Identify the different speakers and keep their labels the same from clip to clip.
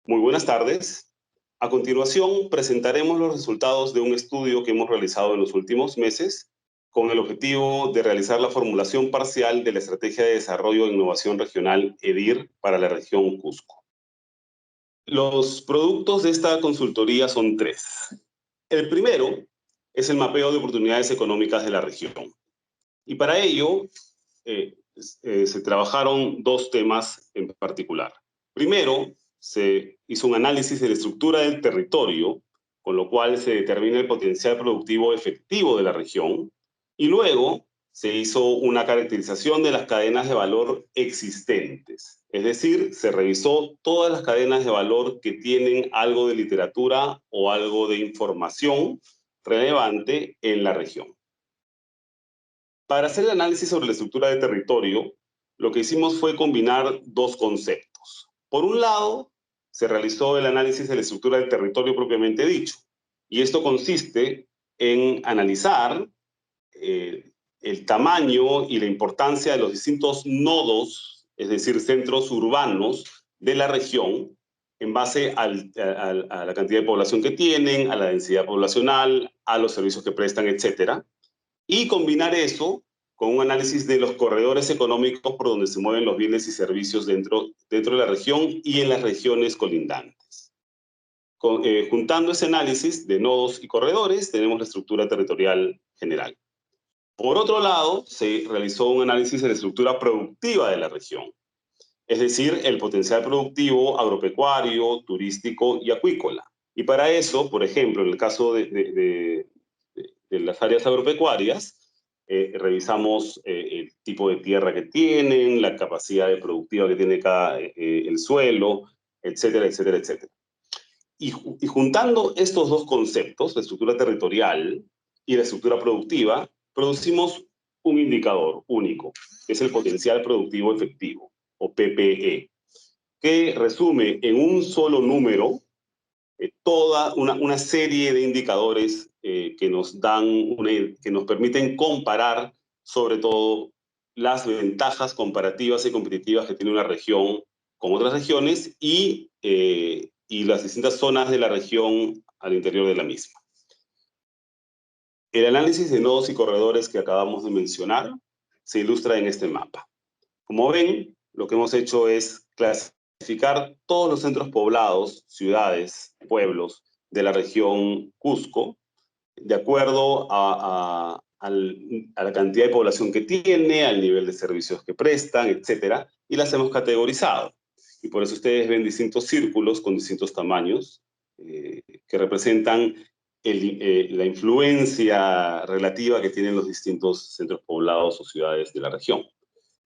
Speaker 1: Muy buenas tardes. A continuación, presentaremos los resultados de un estudio que hemos realizado en los últimos meses con el objetivo de realizar la formulación parcial de la Estrategia de Desarrollo e Innovación Regional EDIR para la región Cusco. Los productos de esta consultoría son tres. El primero es el mapeo de oportunidades económicas de la región. Y para ello se trabajaron dos temas en particular. Primero, se hizo un análisis de la estructura del territorio, con lo cual se determina el potencial productivo efectivo de la región, y luego se hizo una caracterización de las cadenas de valor existentes. Es decir, se revisó todas las cadenas de valor que tienen algo de literatura o algo de información relevante en la región. Para hacer el análisis sobre la estructura de territorio, lo que hicimos fue combinar dos conceptos. Por un lado, se realizó el análisis de la estructura del territorio propiamente dicho, y esto consiste en analizar el tamaño y la importancia de los distintos nodos, es decir, centros urbanos de la región, en base a la cantidad de población que tienen, a la densidad poblacional, a los servicios que prestan, etc. Y combinar eso con un análisis de los corredores económicos por donde se mueven los bienes y servicios dentro de la región y en las regiones colindantes. Juntando ese análisis de nodos y corredores, tenemos la estructura territorial general. Por otro lado, se realizó un análisis de la estructura productiva de la región, es decir, el potencial productivo agropecuario, turístico y acuícola. Y para eso, por ejemplo, en el caso de las áreas agropecuarias, revisamos el tipo de tierra que tienen, la capacidad productiva que tiene el suelo, etcétera, etcétera, etcétera. Y juntando estos dos conceptos, la estructura territorial y la estructura productiva, producimos un indicador único, que es el potencial productivo efectivo, o PPE, que resume en un solo número toda una serie de indicadores que nos permiten comparar, sobre todo, las ventajas comparativas y competitivas que tiene una región con otras regiones y las distintas zonas de la región al interior de la misma. El análisis de nodos y corredores que acabamos de mencionar se ilustra en este mapa. Como ven, lo que hemos hecho es clasificar todos los centros poblados, ciudades, pueblos de la región Cusco, de acuerdo a la cantidad de población que tiene, al nivel de servicios que prestan, etc. Y las hemos categorizado. Y por eso ustedes ven distintos círculos con distintos tamaños que representan la influencia relativa que tienen los distintos centros poblados o ciudades de la región.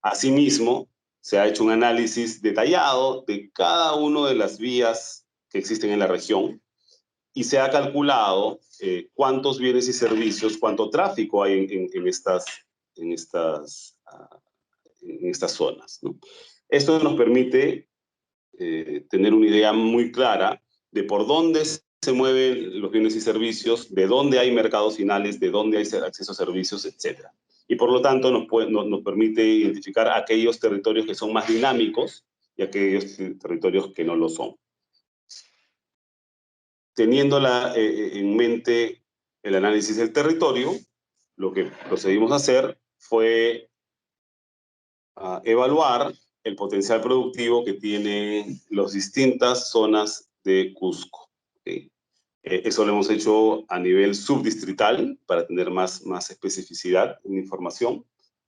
Speaker 1: Asimismo, se ha hecho un análisis detallado de cada una de las vías que existen en la región y se ha calculado cuántos bienes y servicios, cuánto tráfico hay en estas zonas, ¿no? Esto nos permite tener una idea muy clara de por dónde se mueven los bienes y servicios, de dónde hay mercados finales, de dónde hay acceso a servicios, etc. Y por lo tanto nos permite identificar aquellos territorios que son más dinámicos y aquellos territorios que no lo son. Teniendo en mente el análisis del territorio, lo que procedimos a hacer fue evaluar el potencial productivo que tienen las distintas zonas de Cusco. ¿Okay? Eso lo hemos hecho a nivel subdistrital para tener más especificidad en información.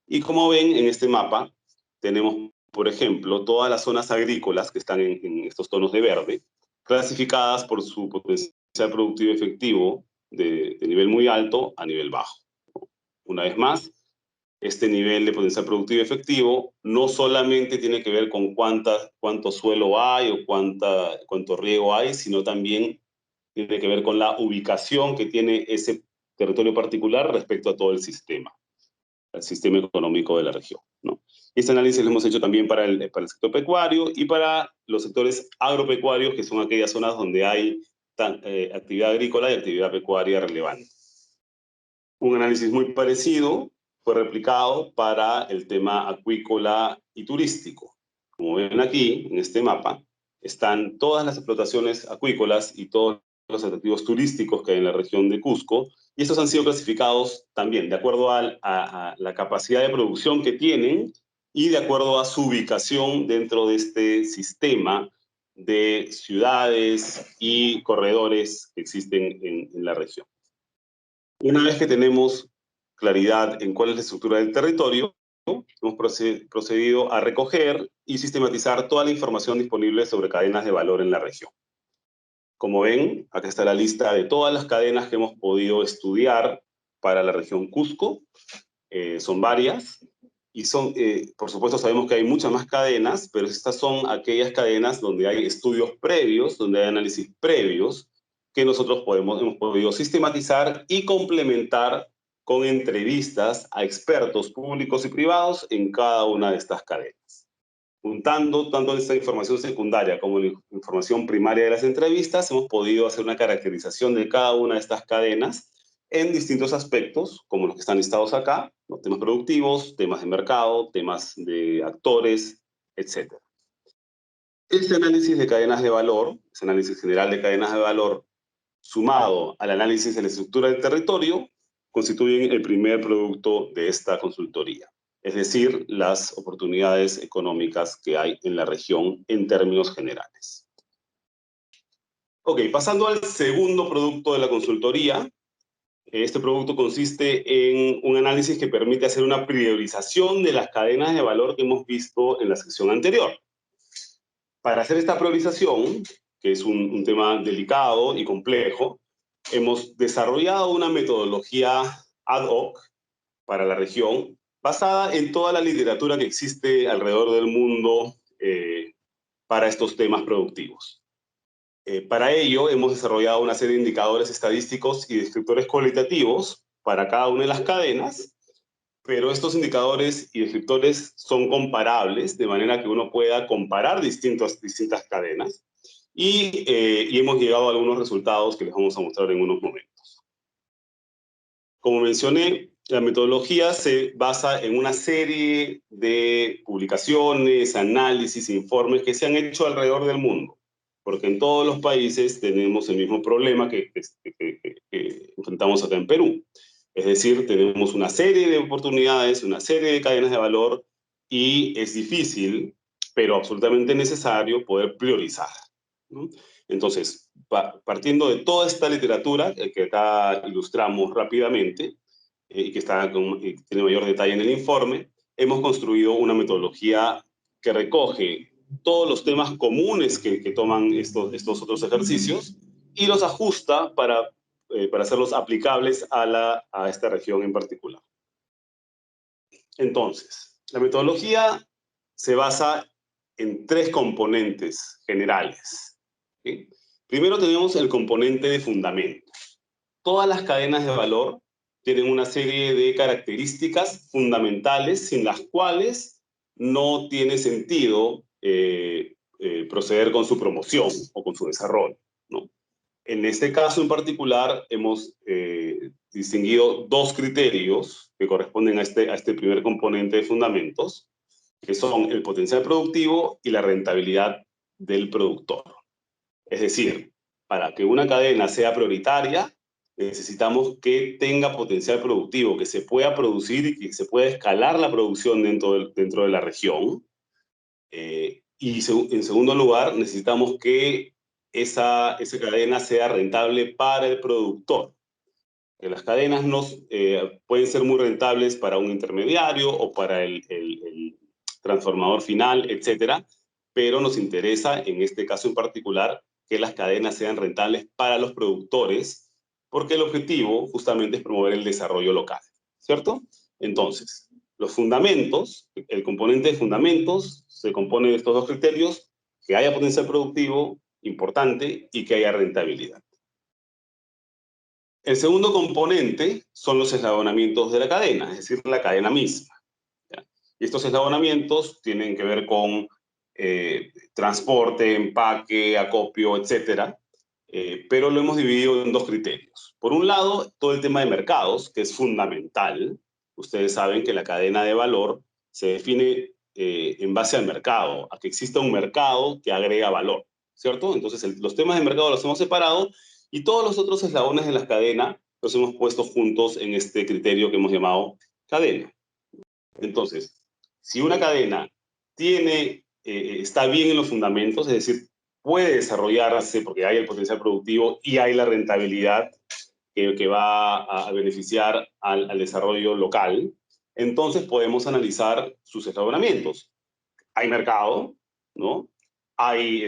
Speaker 1: Y como ven en este mapa, tenemos, por ejemplo, todas las zonas agrícolas que están en estos tonos de verde, clasificadas por su potencial productivo efectivo de nivel muy alto a nivel bajo. Una vez más, este nivel de potencial productivo efectivo no solamente tiene que ver con cuánto suelo hay o cuánto riego hay, sino también tiene que ver con la ubicación que tiene ese territorio particular respecto a todo el sistema económico de la región, ¿no? Este análisis lo hemos hecho también para el sector pecuario y para los sectores agropecuarios, que son aquellas zonas donde hay actividad agrícola y actividad pecuaria relevante. Un análisis muy parecido fue replicado para el tema acuícola y turístico. Como ven aquí, en este mapa, están todas las explotaciones acuícolas y todos los atractivos turísticos que hay en la región de Cusco, y estos han sido clasificados también de acuerdo a la capacidad de producción que tienen y de acuerdo a su ubicación dentro de este sistema de ciudades y corredores que existen en la región. Una vez que tenemos claridad en cuál es la estructura del territorio, hemos procedido a recoger y sistematizar toda la información disponible sobre cadenas de valor en la región. Como ven, acá está la lista de todas las cadenas que hemos podido estudiar para la región Cusco. Son varias. Y por supuesto, sabemos que hay muchas más cadenas, pero estas son aquellas cadenas donde hay estudios previos, donde hay análisis previos, que nosotros hemos podido sistematizar y complementar con entrevistas a expertos públicos y privados en cada una de estas cadenas. Juntando tanto esta información secundaria como la información primaria de las entrevistas, hemos podido hacer una caracterización de cada una de estas cadenas en distintos aspectos, como los que están listados acá, ¿no? Temas productivos, temas de mercado, temas de actores, etc. Este análisis de cadenas de valor, ese análisis general de cadenas de valor, sumado al análisis de la estructura del territorio, constituyen el primer producto de esta consultoría, es decir, las oportunidades económicas que hay en la región en términos generales. Ok, pasando al segundo producto de la consultoría. Este producto consiste en un análisis que permite hacer una priorización de las cadenas de valor que hemos visto en la sección anterior. Para hacer esta priorización, que es un tema delicado y complejo, hemos desarrollado una metodología ad hoc para la región, basada en toda la literatura que existe alrededor del mundo para estos temas productivos. Para ello, hemos desarrollado una serie de indicadores estadísticos y descriptores cualitativos para cada una de las cadenas, pero estos indicadores y descriptores son comparables, de manera que uno pueda comparar distintas cadenas, y hemos llegado a algunos resultados que les vamos a mostrar en unos momentos. Como mencioné, la metodología se basa en una serie de publicaciones, análisis, informes que se han hecho alrededor del mundo, porque en todos los países tenemos el mismo problema que enfrentamos acá en Perú. Es decir, tenemos una serie de oportunidades, una serie de cadenas de valor, y es difícil, pero absolutamente necesario, poder priorizar, ¿no? Entonces, partiendo de toda esta literatura que acá ilustramos rápidamente, y que tiene mayor detalle en el informe, hemos construido una metodología que recoge todos los temas comunes que toman estos otros ejercicios y los ajusta para hacerlos aplicables a esta región en particular. Entonces, la metodología se basa en tres componentes generales, ¿sí? Primero tenemos el componente de fundamentos. Todas las cadenas de valor tienen una serie de características fundamentales sin las cuales no tiene sentido proceder con su promoción o con su desarrollo, ¿no? En este caso en particular hemos distinguido dos criterios que corresponden a este primer componente de fundamentos, que son el potencial productivo y la rentabilidad del productor. Es decir, para que una cadena sea prioritaria, necesitamos que tenga potencial productivo, que se pueda producir y que se pueda escalar la producción dentro de la región. Y en segundo lugar, necesitamos que esa cadena sea rentable para el productor. Que las cadenas pueden ser muy rentables para un intermediario o para el transformador final, etcétera, pero nos interesa, en este caso en particular, que las cadenas sean rentables para los productores, porque el objetivo justamente es promover el desarrollo local, ¿cierto? Entonces, los fundamentos, el componente de fundamentos se compone de estos dos criterios: que haya potencial productivo importante y que haya rentabilidad. El segundo componente son los eslabonamientos de la cadena, es decir, la cadena misma, ¿ya? Y estos eslabonamientos tienen que ver con transporte, empaque, acopio, etcétera, pero lo hemos dividido en dos criterios. Por un lado, todo el tema de mercados, que es fundamental. Ustedes saben que la cadena de valor se define en base al mercado, a que exista un mercado que agrega valor. ¿cierto? Entonces, los temas de mercado los hemos separado y todos los otros eslabones de la cadena los hemos puesto juntos en este criterio que hemos llamado cadena. Entonces, si una cadena está bien en los fundamentos, es decir, puede desarrollarse porque hay el potencial productivo y hay la rentabilidad que va a beneficiar al desarrollo local, entonces podemos analizar sus eslabonamientos. Hay mercado, ¿no? Hay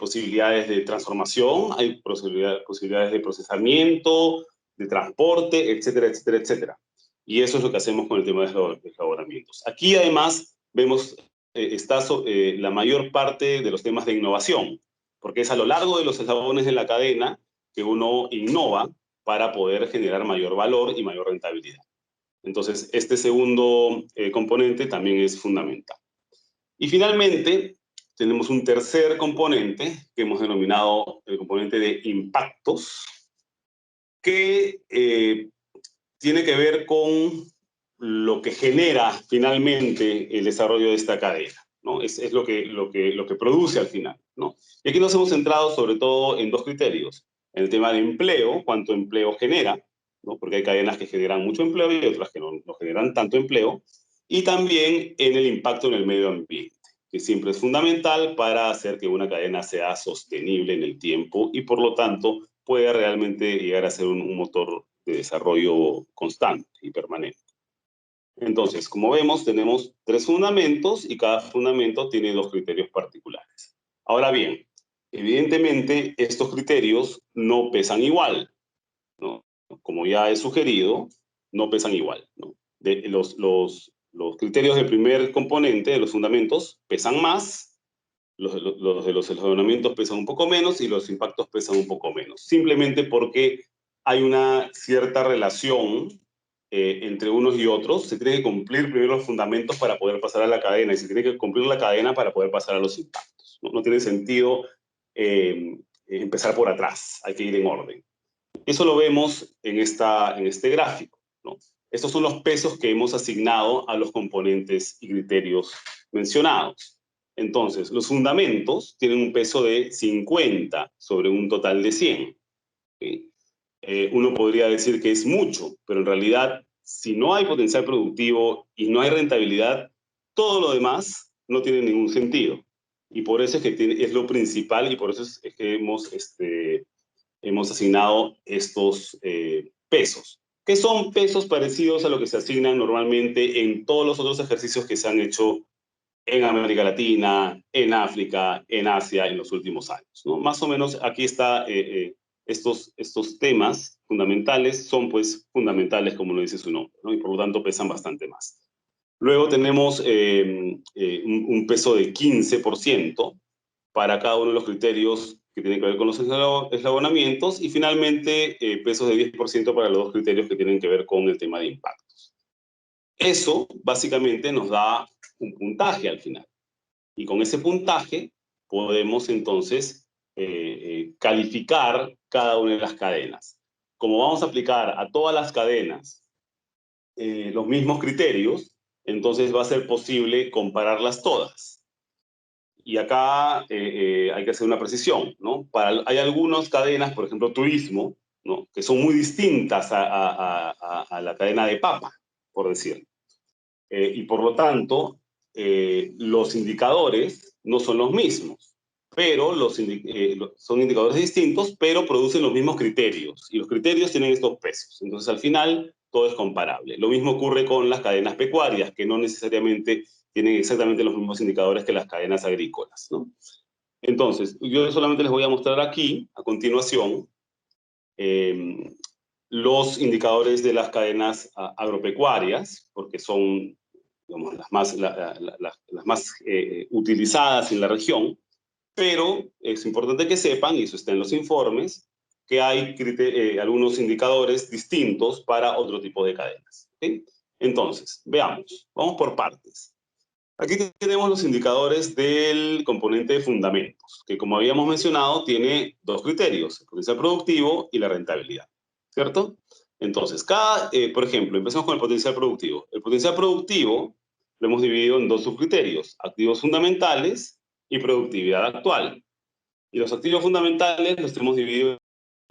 Speaker 1: posibilidades de transformación, hay posibilidades de procesamiento, de transporte, etcétera, etcétera, etcétera. Y eso es lo que hacemos con el tema de eslabonamientos. Aquí además vemos la mayor parte de los temas de innovación, porque es a lo largo de los eslabones de la cadena que uno innova para poder generar mayor valor y mayor rentabilidad. Entonces, este segundo componente también es fundamental. Y finalmente, tenemos un tercer componente que hemos denominado el componente de impactos, que tiene que ver con lo que genera finalmente el desarrollo de esta cadena, ¿no? Es lo que produce al final, ¿no? Y aquí nos hemos centrado sobre todo en dos criterios. En el tema de empleo, cuánto empleo genera, ¿no? Porque hay cadenas que generan mucho empleo y otras que no generan tanto empleo. Y también en el impacto en el medio ambiente, que siempre es fundamental para hacer que una cadena sea sostenible en el tiempo y por lo tanto pueda realmente llegar a ser un motor de desarrollo constante y permanente. Entonces, como vemos, tenemos 3 fundamentos y cada fundamento tiene 2 criterios particulares. Ahora bien, evidentemente estos criterios no pesan igual, ¿no? Como ya he sugerido, no pesan igual, ¿no? Los criterios del primer componente de los fundamentos pesan más, los de los eslabonamientos pesan un poco menos y los impactos pesan un poco menos. Simplemente porque hay una cierta relación entre unos y otros. Se tiene que cumplir primero los fundamentos para poder pasar a la cadena y se tiene que cumplir la cadena para poder pasar a los impactos. No tiene sentido empezar por atrás, hay que ir en orden. Eso lo vemos en este gráfico, ¿no? Estos son los pesos que hemos asignado a los componentes y criterios mencionados. Entonces, los fundamentos tienen un peso de 50 sobre un total de 100. ¿Sí? Uno podría decir que es mucho, pero en realidad, si no hay potencial productivo y no hay rentabilidad, todo lo demás no tiene ningún sentido. Y por eso es que es lo principal y por eso es que hemos asignado estos pesos, que son pesos parecidos a lo que se asignan normalmente en todos los otros ejercicios que se han hecho en América Latina, en África, en Asia en los últimos años, ¿no? Más o menos aquí está, estos temas fundamentales son pues fundamentales como lo dice su nombre, ¿no? Y por lo tanto pesan bastante más. Luego tenemos un peso de 15% para cada uno de los criterios que tienen que ver con los eslabonamientos y finalmente pesos de 10% para los dos criterios que tienen que ver con el tema de impactos. Eso básicamente nos da un puntaje al final. Y con ese puntaje podemos entonces calificar cada una de las cadenas. Como vamos a aplicar a todas las cadenas los mismos criterios, entonces va a ser posible compararlas todas. Y acá hay que hacer una precisión, ¿no? Hay algunas cadenas, por ejemplo, turismo, ¿no? Que son muy distintas a la cadena de papa, por decir. Y por lo tanto, los indicadores no son los mismos, pero son indicadores distintos, pero producen los mismos criterios. Y los criterios tienen estos pesos. Entonces, al final, todo es comparable. Lo mismo ocurre con las cadenas pecuarias, que no necesariamente tienen exactamente los mismos indicadores que las cadenas agrícolas, ¿no? Entonces, yo solamente les voy a mostrar aquí, a continuación, los indicadores de las cadenas agropecuarias, porque son, digamos, las más utilizadas en la región, pero es importante que sepan, y eso está en los informes, que hay algunos indicadores distintos para otro tipo de cadenas. ¿Sí? Entonces, veamos, vamos por partes. Aquí tenemos los indicadores del componente de fundamentos, que como habíamos mencionado, tiene dos criterios, el potencial productivo y la rentabilidad, ¿cierto? Entonces, por ejemplo, empezamos con el potencial productivo. El potencial productivo lo hemos dividido en dos subcriterios, activos fundamentales y productividad actual. Y los activos fundamentales los hemos dividido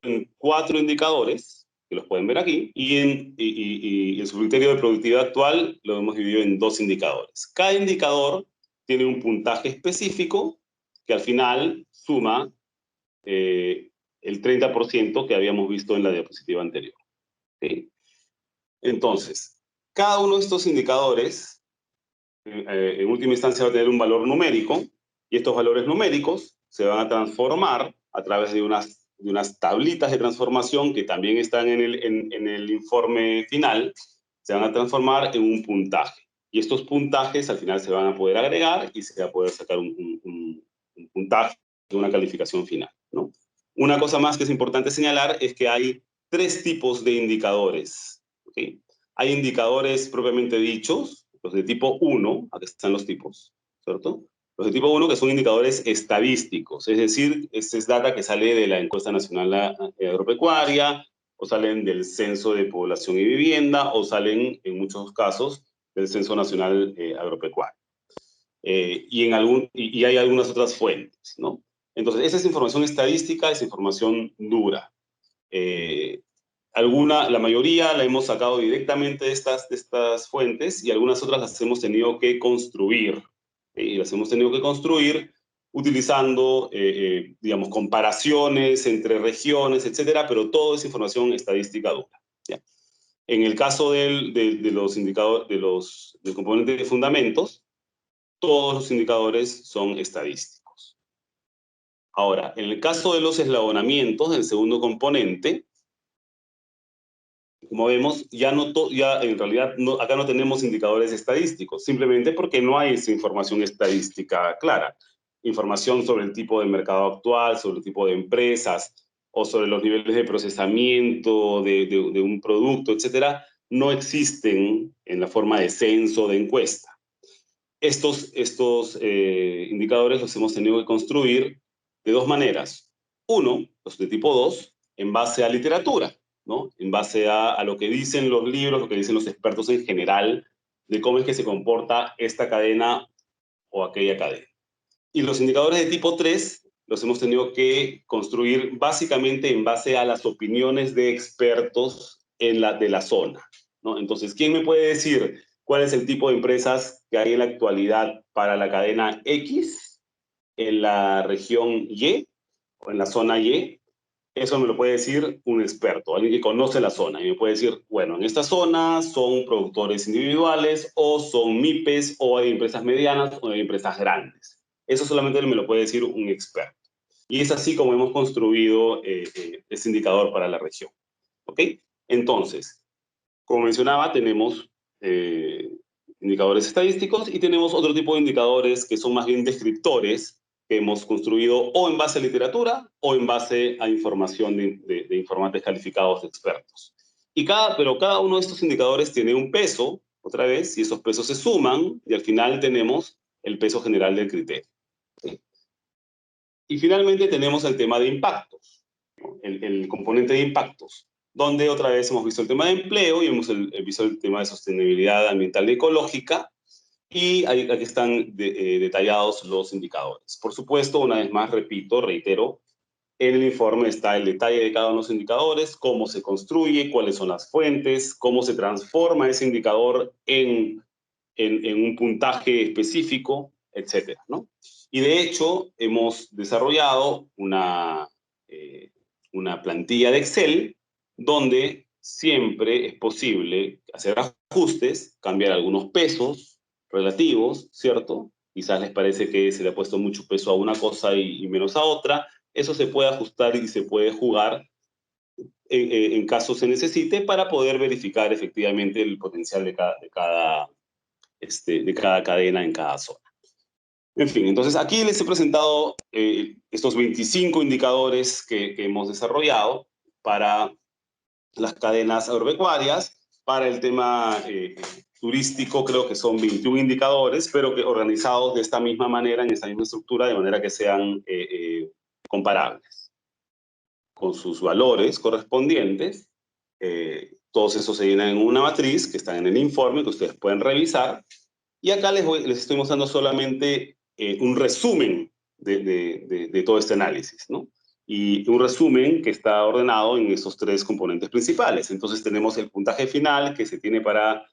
Speaker 1: en 4 indicadores, que los pueden ver aquí, y en su criterio de productividad actual lo hemos dividido en 2 indicadores. Cada indicador tiene un puntaje específico que al final suma el 30% que habíamos visto en la diapositiva anterior. ¿Sí? Entonces, cada uno de estos indicadores, en última instancia, va a tener un valor numérico, y estos valores numéricos se van a transformar a través de unas tablitas de transformación que también están en el informe final, se van a transformar en un puntaje. Y estos puntajes al final se van a poder agregar y se va a poder sacar un puntaje, una calificación final, ¿no? Una cosa más que es importante señalar es que hay 3 tipos de indicadores, ¿okay? Hay indicadores propiamente dichos, los de tipo 1, aquí están los tipos, ¿cierto? Los de tipo 1 que son indicadores estadísticos, es decir, este es data que sale de la encuesta nacional agropecuaria, o salen del censo de población y vivienda, o salen, en muchos casos, del censo nacional agropecuario. Y hay algunas otras fuentes, ¿no? Entonces, esa es información estadística, es información dura. La mayoría la hemos sacado directamente de estas fuentes y algunas otras las hemos tenido que construir. Y las hemos tenido que construir utilizando, digamos, comparaciones entre regiones, etcétera, pero todo es información estadística dura. ¿Ya? En el caso de los indicadores, del componente de fundamentos, todos los indicadores son estadísticos. Ahora, en el caso de los eslabonamientos, del segundo componente, como vemos, ya en realidad acá no tenemos indicadores estadísticos, simplemente porque no hay esa información estadística clara. Información sobre el tipo de mercado actual, sobre el tipo de empresas, o sobre los niveles de procesamiento de un producto, etcétera, no existen en la forma de censo, de encuesta. Estos indicadores los hemos tenido que construir de 2 maneras. Uno, los de tipo 2, en base a literatura, ¿no? En base a lo que dicen los libros, lo que dicen los expertos en general, de cómo es que se comporta esta cadena o aquella cadena. Y los indicadores de tipo 3 los hemos tenido que construir básicamente en base a las opiniones de expertos de la zona, ¿no? Entonces, ¿quién me puede decir cuál es el tipo de empresas que hay en la actualidad para la cadena X, en la región Y o en la zona Y? Eso me lo puede decir un experto, alguien que conoce la zona, y me puede decir, bueno, en esta zona son productores individuales, o son MIPES, o hay empresas medianas, o hay empresas grandes. Eso solamente me lo puede decir un experto. Y es así como hemos construido este indicador para la región. ¿Ok? Entonces, como mencionaba, tenemos indicadores estadísticos y tenemos otro tipo de indicadores que son más bien descriptores, que hemos construido o en base a literatura o en base a información de informantes calificados de expertos. Pero cada uno de estos indicadores tiene un peso, otra vez, y esos pesos se suman y al final tenemos el peso general del criterio. ¿Sí? Y finalmente tenemos el tema de impactos, ¿no? El componente de impactos, donde otra vez hemos visto el tema de empleo y hemos visto el tema de sostenibilidad ambiental y ecológica, y aquí están detallados los indicadores. Por supuesto, una vez más, reitero, en el informe está el detalle de cada uno de los indicadores, cómo se construye, cuáles son las fuentes, cómo se transforma ese indicador en un puntaje específico, etcétera, ¿no? Y de hecho, hemos desarrollado una plantilla de Excel donde siempre es posible hacer ajustes, cambiar algunos pesos relativos, ¿cierto? Quizás les parece que se le ha puesto mucho peso a una cosa y menos a otra. Eso se puede ajustar y se puede jugar en caso se necesite para poder verificar efectivamente el potencial de cada cadena en cada zona. En fin, entonces aquí les he presentado estos 25 indicadores que hemos desarrollado para las cadenas agropecuarias. Para el tema turístico creo que son 21 indicadores, pero que organizados de esta misma manera, en esta misma estructura, de manera que sean comparables con sus valores correspondientes. Todos esos se llenan en una matriz que están en el informe que ustedes pueden revisar. Y acá les estoy mostrando solamente un resumen de todo este análisis, ¿no? Y un resumen que está ordenado en esos tres componentes principales. Entonces tenemos el puntaje final que se tiene para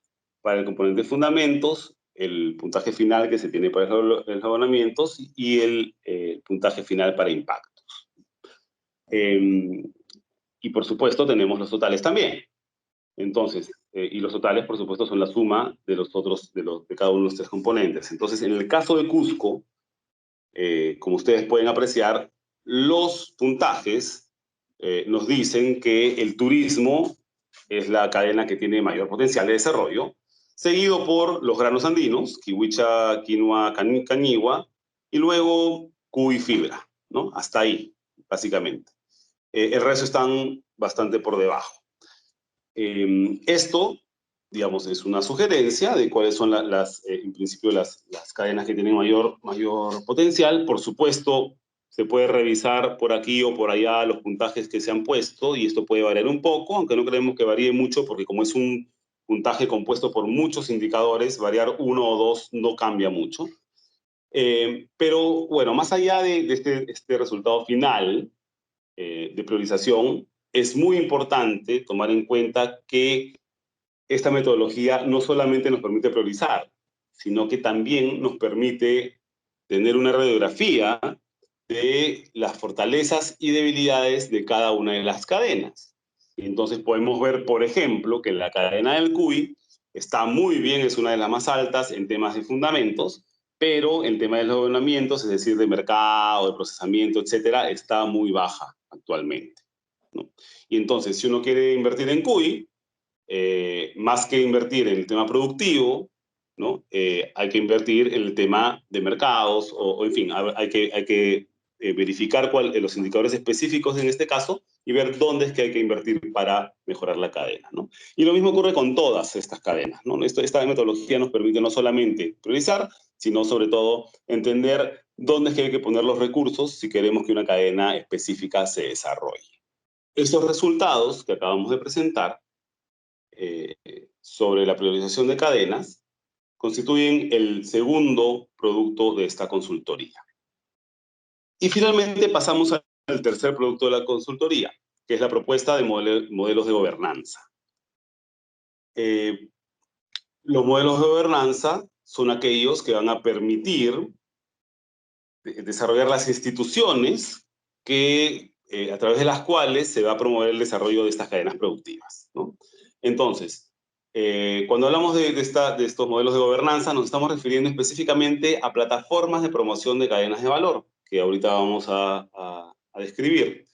Speaker 1: el componente de fundamentos, el puntaje final que se tiene para el jabonamientos y el puntaje final para impactos. Y por supuesto tenemos los totales también. Entonces, y los totales por supuesto son la suma de los otros, de cada uno de los tres componentes. Entonces, en el caso de Cusco, como ustedes pueden apreciar, los puntajes nos dicen que el turismo es la cadena que tiene mayor potencial de desarrollo, seguido por los granos andinos, kiwicha, quinoa, cañigua, y luego cuy y fibra, ¿no? Hasta ahí, básicamente. El resto están bastante por debajo. Esto, digamos, es una sugerencia de cuáles son en principio las cadenas que tienen mayor potencial. Por supuesto, se puede revisar por aquí o por allá los puntajes que se han puesto y esto puede variar un poco, aunque no creemos que varíe mucho porque como es un puntaje compuesto por muchos indicadores, variar uno o dos no cambia mucho. Pero bueno, más allá de este resultado final de priorización, es muy importante tomar en cuenta que esta metodología no solamente nos permite priorizar, sino que también nos permite tener una radiografía de las fortalezas y debilidades de cada una de las cadenas. Entonces podemos ver, por ejemplo, que la cadena del cuy está muy bien, es una de las más altas en temas de fundamentos, pero en tema de los ordenamientos, es decir, de mercado, de procesamiento, etcétera, está muy baja actualmente, ¿no? Y entonces, si uno quiere invertir en cuy, más que invertir en el tema productivo, ¿no? Hay que invertir en el tema de mercados, o en fin, hay que verificar los indicadores específicos en este caso y ver dónde es que hay que invertir para mejorar la cadena, ¿no? Y lo mismo ocurre con todas estas cadenas, ¿no? Esta metodología nos permite no solamente priorizar, sino sobre todo entender dónde es que hay que poner los recursos si queremos que una cadena específica se desarrolle. Estos resultados que acabamos de presentar sobre la priorización de cadenas constituyen el segundo producto de esta consultoría. Y finalmente pasamos al tercer producto de la consultoría, que es la propuesta de modelos de gobernanza. Los modelos de gobernanza son aquellos que van a permitir desarrollar las instituciones que, a través de las cuales se va a promover el desarrollo de estas cadenas productivas, ¿no? Entonces, cuando hablamos de estos modelos de gobernanza, nos estamos refiriendo específicamente a plataformas de promoción de cadenas de valor, que ahorita vamos a describir.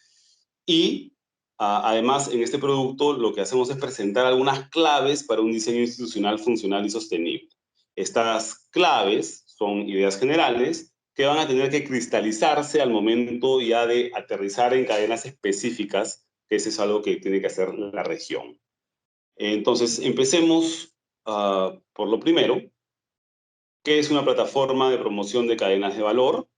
Speaker 1: Y además, en este producto lo que hacemos es presentar algunas claves para un diseño institucional funcional y sostenible. Estas claves son ideas generales que van a tener que cristalizarse al momento ya de aterrizar en cadenas específicas, que eso es algo que tiene que hacer la región. Entonces, empecemos por lo primero. ¿Qué es una plataforma de promoción de cadenas de valor?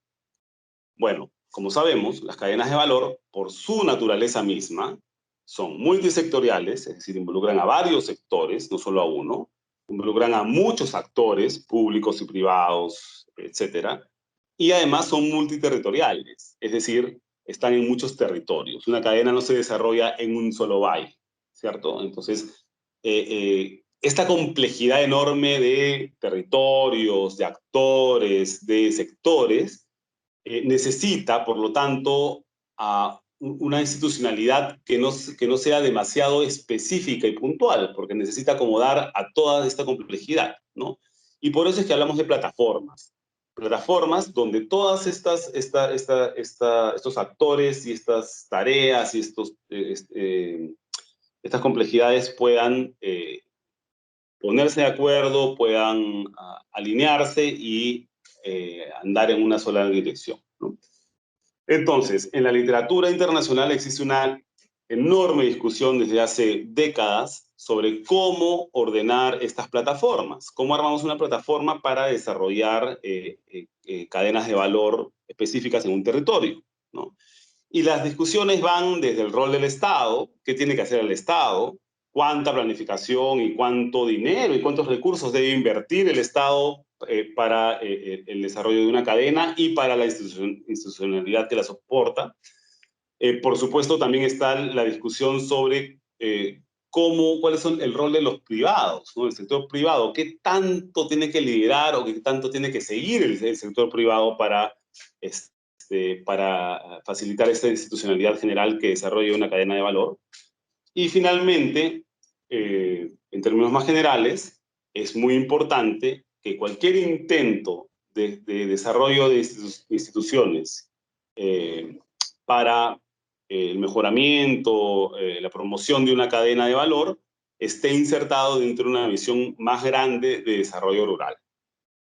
Speaker 1: Bueno, como sabemos, las cadenas de valor, por su naturaleza misma, son multisectoriales, es decir, involucran a varios sectores, no solo a uno, involucran a muchos actores, públicos y privados, etcétera, y además son multiterritoriales, es decir, están en muchos territorios. Una cadena no se desarrolla en un solo valle, ¿cierto? Entonces, esta complejidad enorme de territorios, de actores, de sectores, necesita, por lo tanto, una institucionalidad que no sea demasiado específica y puntual, porque necesita acomodar a toda esta complejidad, ¿no? Y por eso es que hablamos de plataformas. Plataformas donde todas estos actores y estas tareas y estas complejidades puedan ponerse de acuerdo, puedan alinearse y andar en una sola dirección, ¿no? Entonces, en la literatura internacional existe una enorme discusión desde hace décadas sobre cómo ordenar estas plataformas, cómo armamos una plataforma para desarrollar cadenas de valor específicas en un territorio, ¿no? Y las discusiones van desde el rol del Estado, qué tiene que hacer el Estado, cuánta planificación y cuánto dinero y cuántos recursos debe invertir el Estado para el desarrollo de una cadena y para la institucionalidad que la soporta. Por supuesto, también está la discusión sobre cuál es el rol de los privados, ¿no? El sector privado, qué tanto tiene que liderar o qué tanto tiene que seguir el sector privado para facilitar esta institucionalidad general que desarrolle una cadena de valor. Y finalmente, en términos más generales, es muy importante que cualquier intento de desarrollo de instituciones para el mejoramiento, la promoción de una cadena de valor, esté insertado dentro de una visión más grande de desarrollo rural.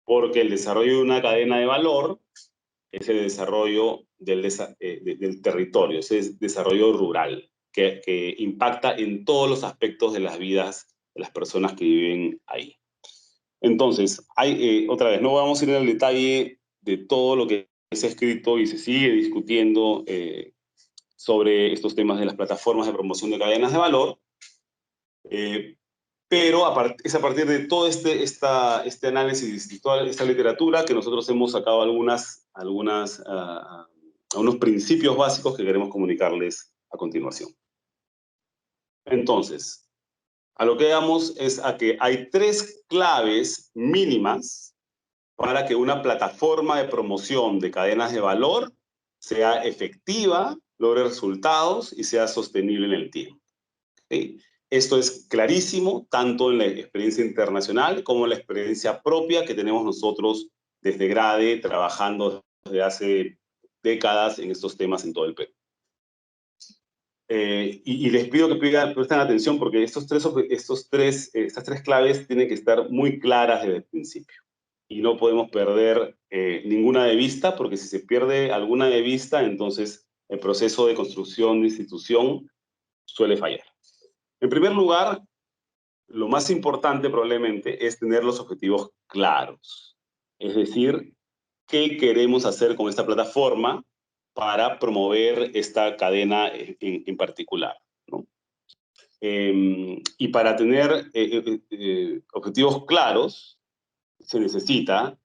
Speaker 1: Porque el desarrollo de una cadena de valor es el desarrollo del territorio, es desarrollo rural, que impacta en todos los aspectos de las vidas de las personas que viven ahí. Entonces, otra vez, no vamos a ir en el detalle de todo lo que se ha escrito y se sigue discutiendo sobre estos temas de las plataformas de promoción de cadenas de valor, pero es a partir de todo este análisis y toda esta literatura que nosotros hemos sacado algunos principios básicos que queremos comunicarles a continuación. Entonces, a lo que vamos es a que hay 3 claves mínimas para que una plataforma de promoción de cadenas de valor sea efectiva, logre resultados y sea sostenible en el tiempo. ¿Okay? Esto es clarísimo, tanto en la experiencia internacional como en la experiencia propia que tenemos nosotros desde GRADE, trabajando desde hace décadas en estos temas en todo el Perú. Y les pido que presten atención porque estas 3 claves tienen que estar muy claras desde el principio. Y no podemos perder ninguna de vista, porque si se pierde alguna de vista, entonces el proceso de construcción de institución suele fallar. En primer lugar, lo más importante probablemente es tener los objetivos claros. Es decir, ¿qué queremos hacer con esta plataforma para promover esta cadena en particular, ¿no? Y para tener objetivos claros, se necesita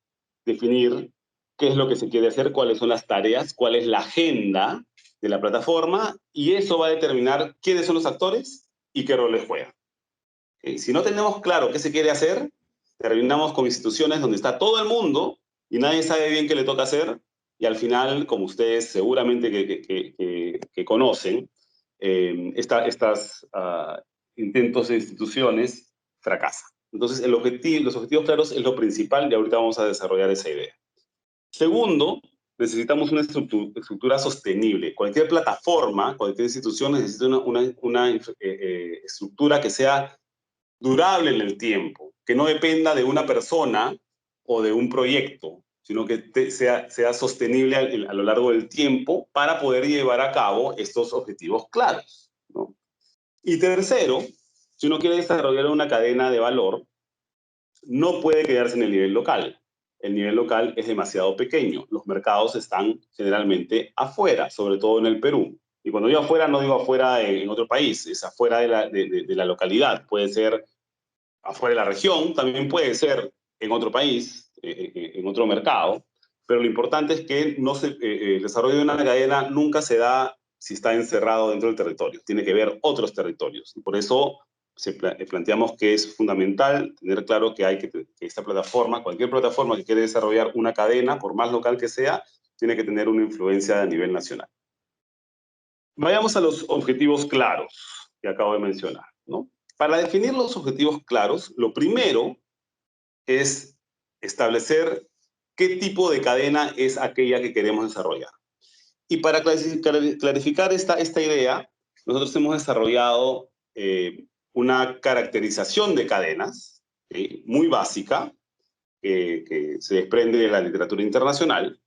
Speaker 1: definir qué es lo que se quiere hacer, cuáles son las tareas, cuál es la agenda de la plataforma, y eso va a determinar quiénes son los actores y qué roles juegan. Si no tenemos claro qué se quiere hacer, terminamos con instituciones donde está todo el mundo y nadie sabe bien qué le toca hacer, y al final, como ustedes seguramente que conocen, estos intentos de instituciones fracasan. Entonces, los objetivos claros es lo principal y ahorita vamos a desarrollar esa idea. Segundo, necesitamos una estructura sostenible. Cualquier plataforma, cualquier institución necesita una estructura que sea durable en el tiempo, que no dependa de una persona o de un proyecto, sino que sea sostenible a lo largo del tiempo para poder llevar a cabo estos objetivos claros, ¿no? Y tercero, si uno quiere desarrollar una cadena de valor, no puede quedarse en el nivel local. El nivel local es demasiado pequeño. Los mercados están generalmente afuera, sobre todo en el Perú. Y cuando digo afuera, no digo afuera en otro país, es afuera de la localidad. Puede ser afuera de la región, también puede ser en otro país, en otro mercado, pero lo importante es que el desarrollo de una cadena nunca se da si está encerrado dentro del territorio, tiene que ver otros territorios. Y por eso planteamos que es fundamental tener claro que esta plataforma, cualquier plataforma que quiere desarrollar una cadena, por más local que sea, tiene que tener una influencia a nivel nacional. Vayamos a los objetivos claros que acabo de mencionar, ¿no? Para definir los objetivos claros, lo primero es establecer qué tipo de cadena es aquella que queremos desarrollar. Y para clarificar esta idea, nosotros hemos desarrollado una caracterización de cadenas, ¿sí?, muy básica, que se desprende de la literatura internacional,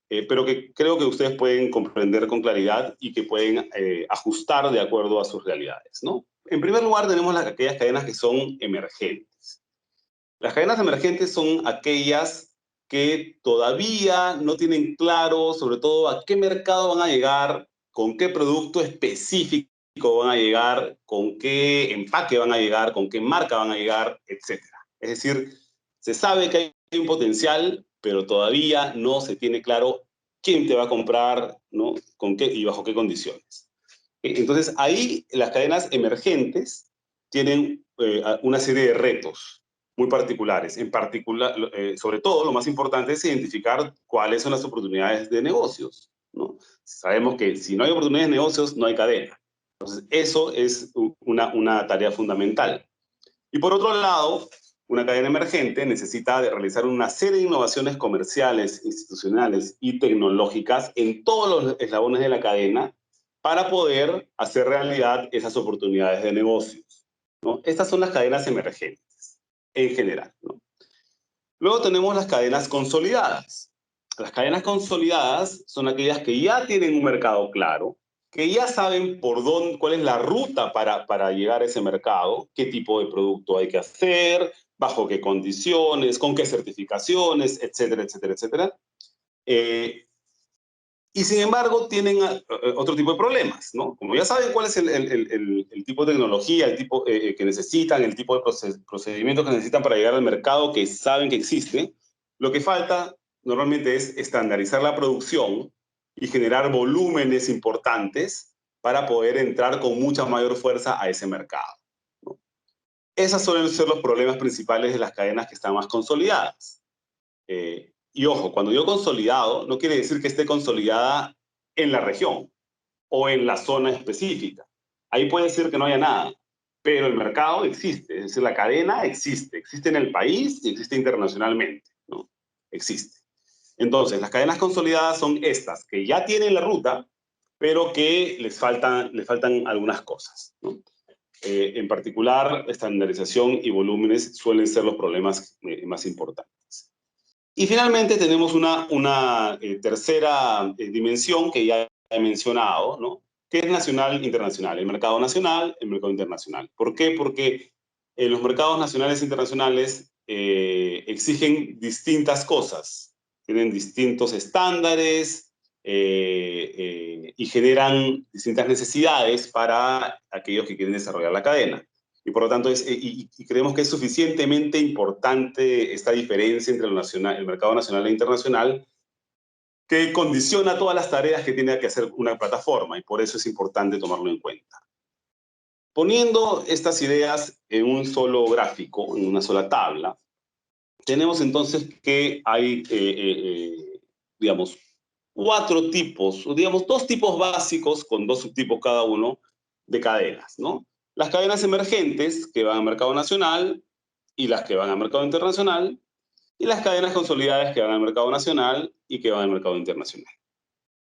Speaker 1: pero que creo que ustedes pueden comprender con claridad y que pueden ajustar de acuerdo a sus realidades, ¿no? En primer lugar, tenemos aquellas cadenas que son emergentes. Las cadenas emergentes son aquellas que todavía no tienen claro, sobre todo, a qué mercado van a llegar, con qué producto específico van a llegar, con qué empaque van a llegar, con qué marca van a llegar, etc. Es decir, se sabe que hay un potencial, pero todavía no se tiene claro quién te va a comprar, ¿no? Con qué y bajo qué condiciones. Entonces, ahí las cadenas emergentes tienen una serie de retos muy particulares. En particular, sobre todo, lo más importante es identificar cuáles son las oportunidades de negocios, ¿no? Sabemos que si no hay oportunidades de negocios, no hay cadena. Entonces, eso es una tarea fundamental. Y por otro lado, una cadena emergente necesita de realizar una serie de innovaciones comerciales, institucionales y tecnológicas en todos los eslabones de la cadena para poder hacer realidad esas oportunidades de negocios, ¿no? Estas son las cadenas emergentes en general, ¿no? Luego tenemos las cadenas consolidadas. Las cadenas consolidadas son aquellas que ya tienen un mercado claro, que ya saben por dónde, cuál es la ruta para llegar a ese mercado, qué tipo de producto hay que hacer, bajo qué condiciones, con qué certificaciones, etcétera, etcétera, etcétera. Y sin embargo tienen otro tipo de problemas, ¿no? Como ya saben cuál es el tipo de tecnología, el tipo que necesitan, el tipo de procedimientos que necesitan para llegar al mercado que saben que existe, lo que falta normalmente es estandarizar la producción y generar volúmenes importantes para poder entrar con mucha mayor fuerza a ese mercado, ¿no? Esos suelen ser los problemas principales de las cadenas que están más consolidadas. Y ojo, cuando digo consolidado, no quiere decir que esté consolidada en la región o en la zona específica. Ahí puede ser que no haya nada, pero el mercado existe, es decir, la cadena existe en el país y existe internacionalmente, ¿no? Existe. Entonces, las cadenas consolidadas son estas, que ya tienen la ruta, pero que les faltan algunas cosas, ¿no? En particular, estandarización y volúmenes suelen ser los problemas más importantes. Y finalmente tenemos una tercera dimensión que ya he mencionado, ¿no? Que es nacional e internacional. El mercado nacional, el mercado internacional. ¿Por qué? Porque los mercados nacionales e internacionales exigen distintas cosas, tienen distintos estándares y generan distintas necesidades para aquellos que quieren desarrollar la cadena. Y por lo tanto, creemos que es suficientemente importante esta diferencia entre el mercado nacional e internacional que condiciona todas las tareas que tiene que hacer una plataforma y por eso es importante tomarlo en cuenta. Poniendo estas ideas en un solo gráfico, en una sola tabla, tenemos entonces que hay, digamos, cuatro tipos, o digamos, dos tipos básicos con dos subtipos cada uno de cadenas, ¿no? Las cadenas emergentes que van al mercado nacional y las que van al mercado internacional, y las cadenas consolidadas que van al mercado nacional y que van al mercado internacional.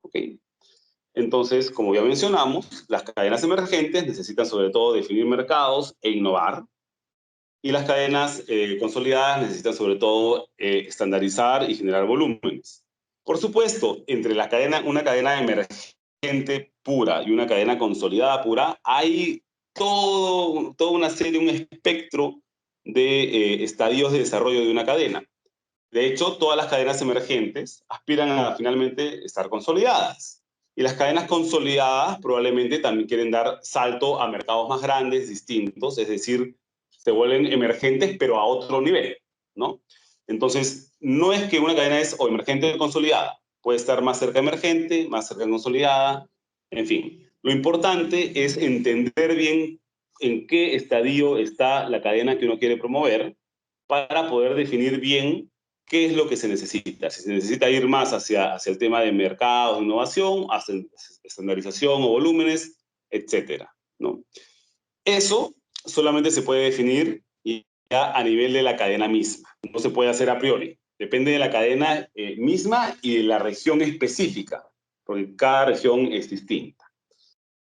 Speaker 1: ¿Ok? Entonces, como ya mencionamos, las cadenas emergentes necesitan sobre todo definir mercados e innovar, y las cadenas consolidadas necesitan sobre todo estandarizar y generar volúmenes. Por supuesto, entre una cadena emergente pura y una cadena consolidada pura, hay toda una serie, un espectro de estadios de desarrollo de una cadena. De hecho, todas las cadenas emergentes aspiran a finalmente estar consolidadas. Y las cadenas consolidadas probablemente también quieren dar salto a mercados más grandes, distintos, es decir, se vuelven emergentes pero a otro nivel, ¿no? Entonces, no es que una cadena es o emergente o consolidada. Puede estar más cerca emergente, más cerca consolidada, en fin. Lo importante es entender bien en qué estadio está la cadena que uno quiere promover para poder definir bien qué es lo que se necesita. Si se necesita ir más hacia el tema de mercado, innovación, hacia estandarización o volúmenes, etcétera, ¿no? Eso solamente se puede definir ya a nivel de la cadena misma. No se puede hacer a priori. Depende de la cadena misma y de la región específica, porque cada región es distinta.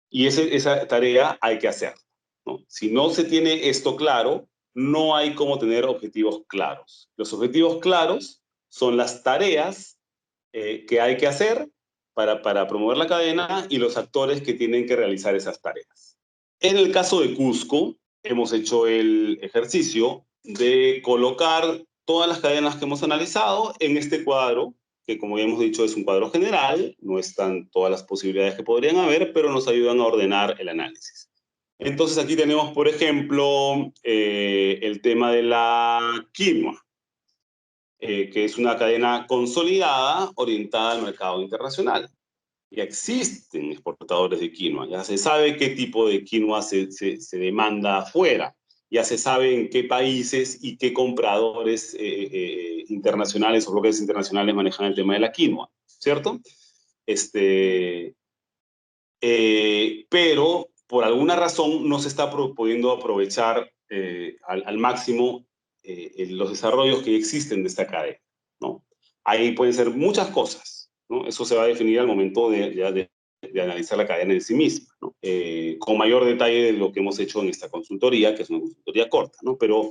Speaker 1: Y esa tarea hay que hacerla, ¿no? Si no se tiene esto claro, no hay cómo tener objetivos claros. Los objetivos claros son las tareas que hay que hacer para promover la cadena y los actores que tienen que realizar esas tareas. En el caso de Cusco, hemos hecho el ejercicio de colocar todas las cadenas que hemos analizado en este cuadro, que como ya hemos dicho es un cuadro general, no están todas las posibilidades que podrían haber, pero nos ayudan a ordenar el análisis. Entonces aquí tenemos, por ejemplo, el tema de la quinoa. que es una cadena consolidada orientada al mercado internacional. Ya existen exportadores de quinoa, ya se sabe qué tipo de quinoa se demanda afuera, ya se sabe en qué países y qué compradores internacionales o bloques internacionales manejan el tema de la quinoa, ¿cierto? Este, pero por alguna razón no se está pudiendo aprovechar al máximo los desarrollos que existen de esta cadena, ¿no? Ahí pueden ser muchas cosas, ¿no? Eso se va a definir al momento de analizar la cadena en sí misma, ¿no? Con mayor detalle de lo que hemos hecho en esta consultoría, que es una consultoría corta, ¿no? Pero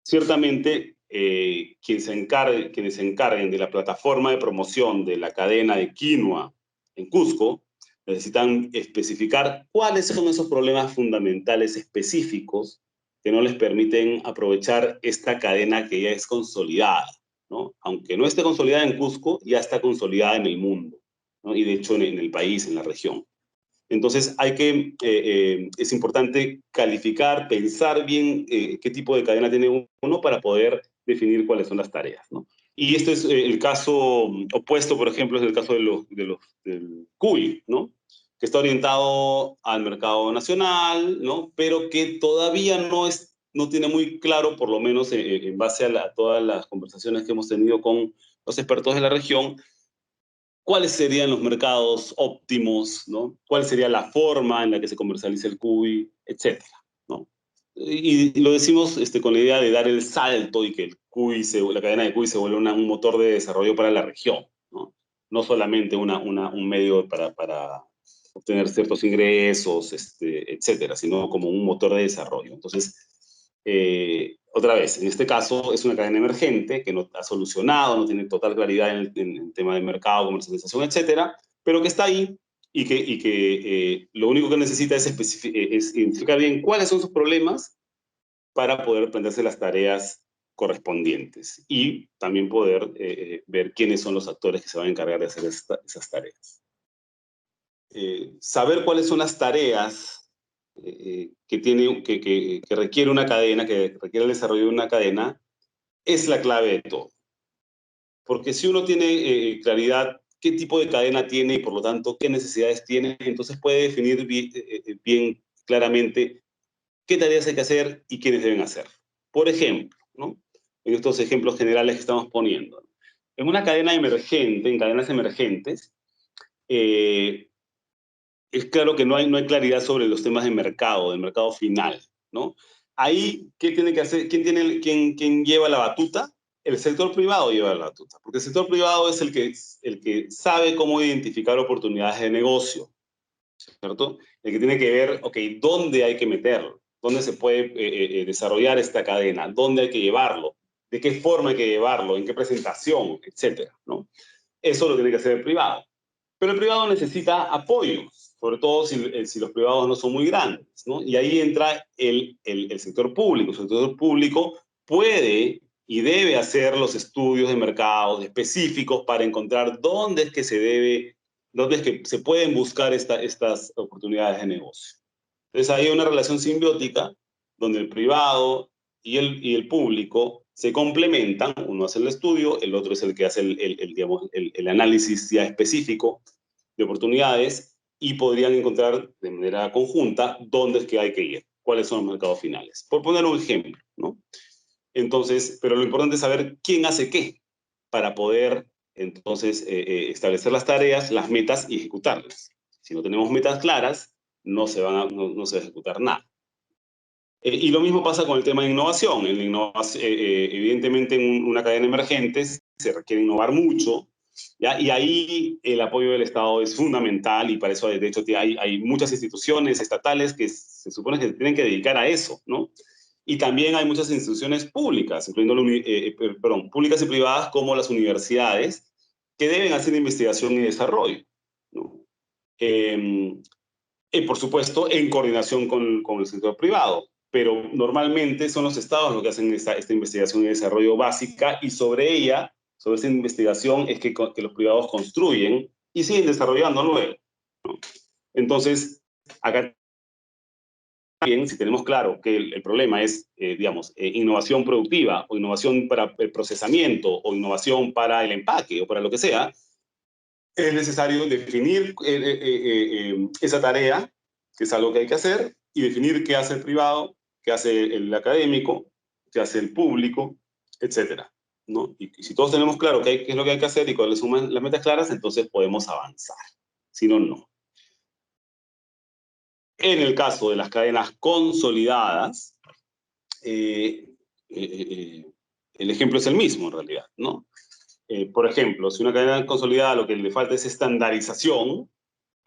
Speaker 1: ciertamente quienes se encarguen de la plataforma de promoción de la cadena de quinoa en Cusco necesitan especificar cuáles son esos problemas fundamentales específicos que no les permiten aprovechar esta cadena que ya es consolidada, ¿no? Aunque no esté consolidada en Cusco, ya está consolidada en el mundo, ¿no? Y de hecho en el país, en la región. Entonces es importante calificar, pensar bien qué tipo de cadena tiene uno para poder definir cuáles son las tareas, ¿no? Y esto es el caso opuesto, por ejemplo, es el caso del cuy, ¿no? Que está orientado al mercado nacional, ¿no? Pero que todavía no tiene muy claro, por lo menos en base a todas las conversaciones que hemos tenido con los expertos de la región, cuáles serían los mercados óptimos, ¿no? ¿Cuál sería la forma en la que se comercializa el cuy, etcétera, ¿no? Y lo decimos con la idea de dar el salto y que la cadena de cuy se vuelva un motor de desarrollo para la región, ¿no? No solamente un medio para obtener ciertos ingresos, etcétera, sino como un motor de desarrollo. Entonces, otra vez, en este caso es una cadena emergente que no ha solucionado, no tiene total claridad en el tema de mercado, comercialización, etcétera, pero que está ahí y que lo único que necesita es identificar bien cuáles son sus problemas para poder plantearse las tareas correspondientes y también poder ver quiénes son los actores que se van a encargar de hacer esas tareas. Saber cuáles son las tareas que requiere una cadena, que requiere el desarrollo de una cadena, es la clave de todo. Porque si uno tiene claridad qué tipo de cadena tiene y por lo tanto qué necesidades tiene, entonces puede definir bien claramente qué tareas hay que hacer y quiénes deben hacer. Por ejemplo, ¿no? En estos ejemplos generales que estamos poniendo, ¿no? En una cadena emergente, en cadenas emergentes, eh, es claro que no hay claridad sobre los temas de mercado, del mercado final, ¿no? Ahí, ¿qué tiene que hacer? ¿Quién lleva la batuta? El sector privado lleva la batuta, porque el sector privado es el que sabe cómo identificar oportunidades de negocio, ¿cierto? El que tiene que ver, ok, ¿dónde hay que meterlo? ¿Dónde se puede desarrollar esta cadena? ¿Dónde hay que llevarlo? ¿De qué forma hay que llevarlo? ¿En qué presentación? Etcétera, ¿no? Eso lo tiene que hacer el privado. Pero el privado necesita apoyo, sobre todo si los privados no son muy grandes, ¿no? Y ahí entra el sector público. El sector público puede y debe hacer los estudios de mercados específicos para encontrar dónde es que se pueden buscar estas oportunidades de negocio. Entonces hay una relación simbiótica donde el privado y el público se complementan, uno hace el estudio, el otro es el que hace digamos, el análisis ya específico de oportunidades y podrían encontrar de manera conjunta dónde es que hay que ir, cuáles son los mercados finales. Por poner un ejemplo, ¿no? Entonces, pero lo importante es saber quién hace qué para poder entonces establecer las tareas, las metas y ejecutarlas. Si no tenemos metas claras, no se va a ejecutar nada. Y lo mismo pasa con el tema de innovación. Evidentemente, en una cadena emergente se requiere innovar mucho, ¿ya? Y ahí el apoyo del Estado es fundamental y para eso, de hecho, hay muchas instituciones estatales que se supone que se tienen que dedicar a eso, ¿no? Y también hay muchas instituciones públicas, públicas y privadas como las universidades, que deben hacer investigación y desarrollo, ¿no? Por supuesto, en coordinación con el sector privado, pero normalmente son los estados los que hacen esta investigación y desarrollo básica y sobre ella, sobre esa investigación, es que los privados construyen y siguen desarrollando luego, ¿no? Entonces, acá bien, si tenemos claro que el problema es, digamos, innovación productiva o innovación para el procesamiento o innovación para el empaque o para lo que sea, es necesario definir esa tarea, que es algo que hay que hacer, y definir qué hace el privado, qué hace el académico, qué hace el público, etcétera, ¿no? Y si todos tenemos claro qué es lo que hay que hacer y cuáles son las metas claras, entonces podemos avanzar. Si no, no. En el caso de las cadenas consolidadas, el ejemplo es el mismo en realidad, ¿no? Por ejemplo, si una cadena consolidada lo que le falta es estandarización,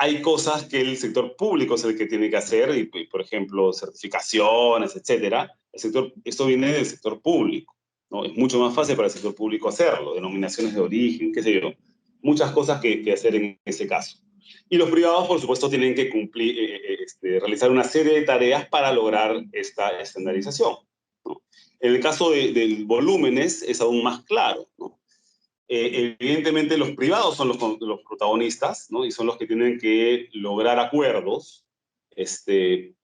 Speaker 1: hay cosas que el sector público es el que tiene que hacer, y por ejemplo, certificaciones, etcétera. Esto viene del sector público, ¿no? Es mucho más fácil para el sector público hacerlo, denominaciones de origen, qué sé yo. Muchas cosas que hacer en ese caso. Y los privados, por supuesto, tienen que cumplir, realizar una serie de tareas para lograr esta estandarización, ¿no? En el caso de volúmenes es aún más claro, ¿no? Evidentemente los privados son los protagonistas, ¿no? Y son los que tienen que lograr acuerdos, y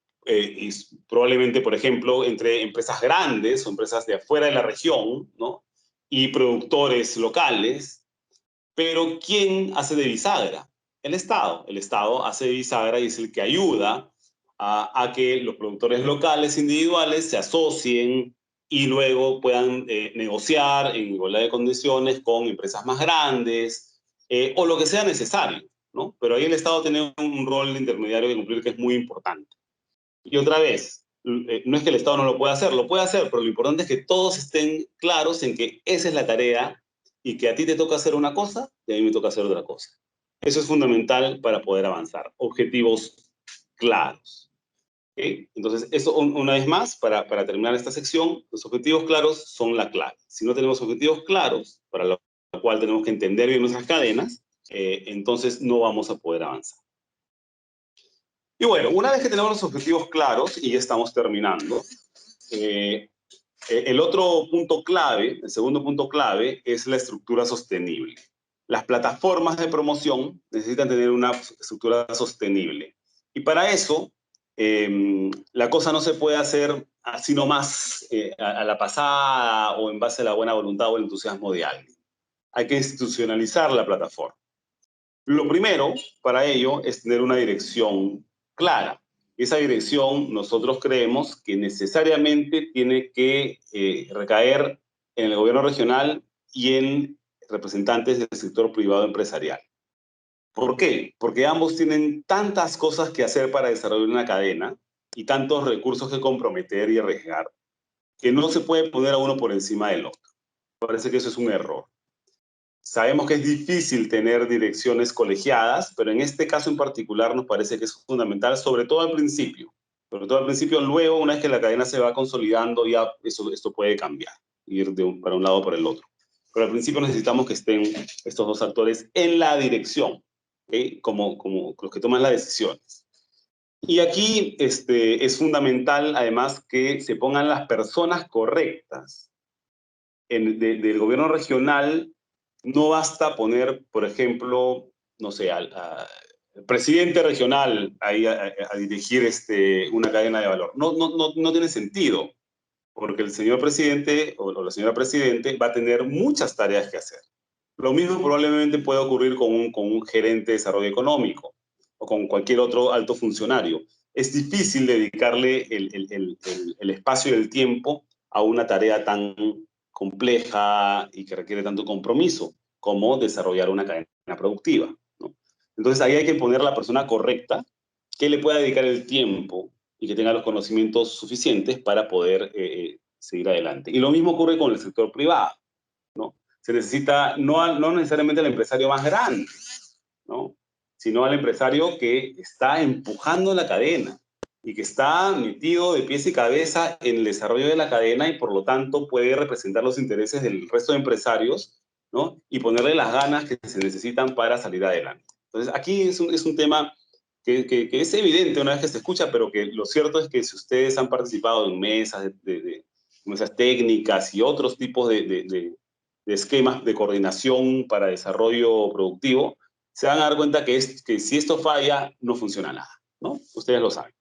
Speaker 1: probablemente, por ejemplo, entre empresas grandes o empresas de afuera de la región, ¿no? Y productores locales, pero ¿quién hace de bisagra? El Estado. El Estado hace de bisagra y es el que ayuda a que los productores locales individuales se asocien y luego puedan negociar en igualdad de condiciones con empresas más grandes, o lo que sea necesario, ¿no? Pero ahí el Estado tiene un rol de intermediario que cumplir que es muy importante. Y otra vez, no es que el Estado no lo puede hacer, pero lo importante es que todos estén claros en que esa es la tarea y que a ti te toca hacer una cosa y a mí me toca hacer otra cosa. Eso es fundamental para poder avanzar. Objetivos claros. ¿Okay? Entonces, eso una vez más, para terminar esta sección, los objetivos claros son la clave. Si no tenemos objetivos claros, para lo cual tenemos que entender bien nuestras cadenas, entonces no vamos a poder avanzar. Y bueno, una vez que tenemos los objetivos claros, y ya estamos terminando, el otro punto clave, el segundo punto clave, es la estructura sostenible. Las plataformas de promoción necesitan tener una estructura sostenible. Y para eso, la cosa no se puede hacer así nomás a la pasada o en base a la buena voluntad o el entusiasmo de alguien. Hay que institucionalizar la plataforma. Lo primero para ello es tener una dirección clara. Esa dirección nosotros creemos que necesariamente tiene que recaer en el gobierno regional y en representantes del sector privado empresarial. ¿Por qué? Porque ambos tienen tantas cosas que hacer para desarrollar una cadena y tantos recursos que comprometer y arriesgar que no se puede poner a uno por encima del otro. Parece que eso es un error. Sabemos que es difícil tener direcciones colegiadas, pero en este caso en particular nos parece que es fundamental, sobre todo al principio. Sobre todo al principio, luego, una vez que la cadena se va consolidando, ya esto puede cambiar, ir para un lado o por el otro. Pero al principio necesitamos que estén estos dos actores en la dirección, ¿okay? como los que toman las decisiones. Y aquí es fundamental, además, que se pongan las personas correctas del gobierno regional. No basta poner, por ejemplo, no sé, al presidente regional ahí a dirigir una cadena de valor. No tiene sentido, porque el señor presidente o la señora presidente va a tener muchas tareas que hacer. Lo mismo probablemente puede ocurrir con un gerente de desarrollo económico o con cualquier otro alto funcionario. Es difícil dedicarle el espacio y el tiempo a una tarea tan compleja y que requiere tanto compromiso como desarrollar una cadena productiva, ¿no? Entonces ahí hay que poner a la persona correcta que le pueda dedicar el tiempo y que tenga los conocimientos suficientes para poder seguir adelante. Y lo mismo ocurre con el sector privado, ¿no? Se necesita no necesariamente al empresario más grande, ¿no? Sino al empresario que está empujando la cadena y que está metido de pies y cabeza en el desarrollo de la cadena y por lo tanto puede representar los intereses del resto de empresarios, ¿no? Y ponerle las ganas que se necesitan para salir adelante. Entonces aquí es un tema que es evidente una vez que se escucha, pero que lo cierto es que si ustedes han participado en mesas, mesas técnicas y otros tipos de esquemas de coordinación para desarrollo productivo, se van a dar cuenta que si esto falla, no funciona nada, ¿no? Ustedes lo saben.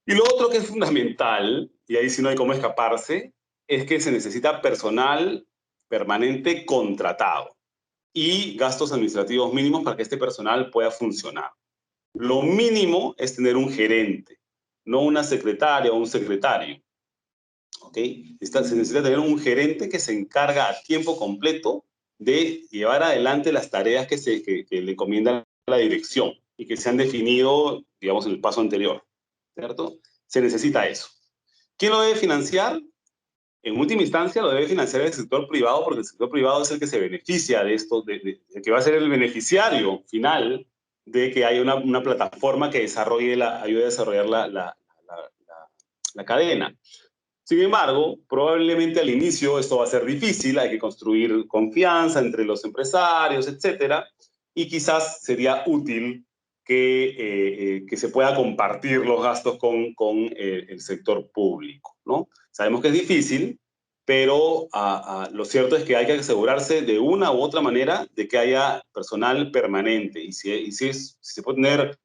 Speaker 1: Y lo otro que es fundamental, y ahí sí no hay cómo escaparse, es que se necesita personal permanente contratado y gastos administrativos mínimos para que este personal pueda funcionar. Lo mínimo es tener un gerente, no una secretaria o un secretario. ¿Ok? Se necesita tener un gerente que se encarga a tiempo completo de llevar adelante las tareas que le encomienda la dirección y que se han definido, digamos, en el paso anterior. ¿Cierto? Se necesita eso. ¿Quién lo debe financiar? En última instancia lo debe financiar el sector privado, porque el sector privado es el que se beneficia de esto, el que va a ser el beneficiario final de que haya una plataforma que ayude a desarrollar la cadena. Sin embargo, probablemente al inicio esto va a ser difícil, hay que construir confianza entre los empresarios, etcétera, y quizás sería útil que se pueda compartir los gastos con el sector público, ¿no? Sabemos que es difícil, pero lo cierto es que hay que asegurarse de una u otra manera de que haya personal permanente, y si se puede tener